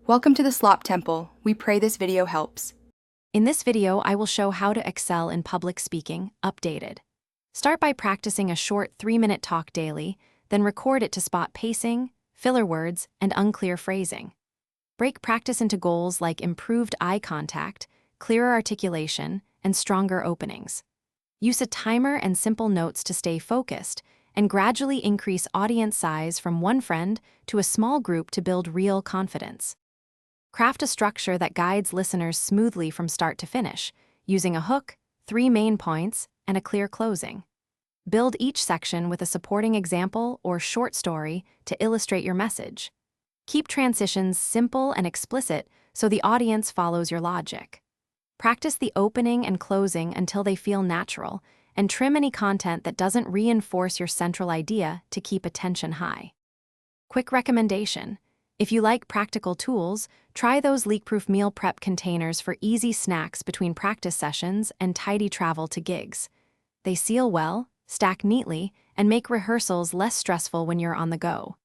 Welcome to the Slop Temple. We pray this video helps. In this video, I will show how to excel in public speaking, updated. Start by practicing a short 3-minute talk daily, then record it to spot pacing, filler words, and unclear phrasing. Break practice into goals like improved eye contact, clearer articulation, and stronger openings. Use a timer and simple notes to stay focused, and gradually increase audience size from one friend to a small group to build real confidence. Craft a structure that guides listeners smoothly from start to finish, using a hook, 3 main points, and a clear closing. Build each section with a supporting example or short story to illustrate your message. Keep transitions simple and explicit so the audience follows your logic. Practice the opening and closing until they feel natural, and trim any content that doesn't reinforce your central idea to keep attention high. Quick recommendation: if you like practical tools, try those leak-proof meal prep containers for easy snacks between practice sessions and tidy travel to gigs. They seal well, stack neatly, and make rehearsals less stressful when you're on the go.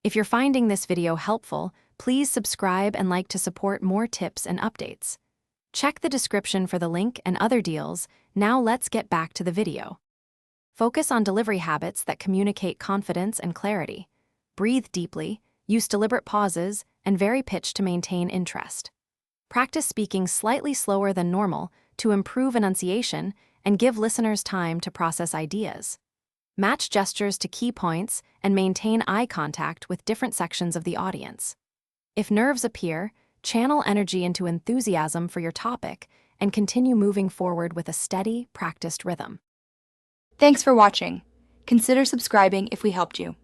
If you're finding this video helpful, please subscribe and like to support more tips and updates. Check the description for the link and other deals. Now let's get back to the video. Focus on delivery habits that communicate confidence and clarity. Breathe deeply, use deliberate pauses, and vary pitch to maintain interest. Practice speaking slightly slower than normal to improve enunciation and give listeners time to process ideas. Match gestures to key points and maintain eye contact with different sections of the audience. If nerves appear, channel energy into enthusiasm for your topic and continue moving forward with a steady, practiced rhythm. Thanks for watching. Consider subscribing if we helped you.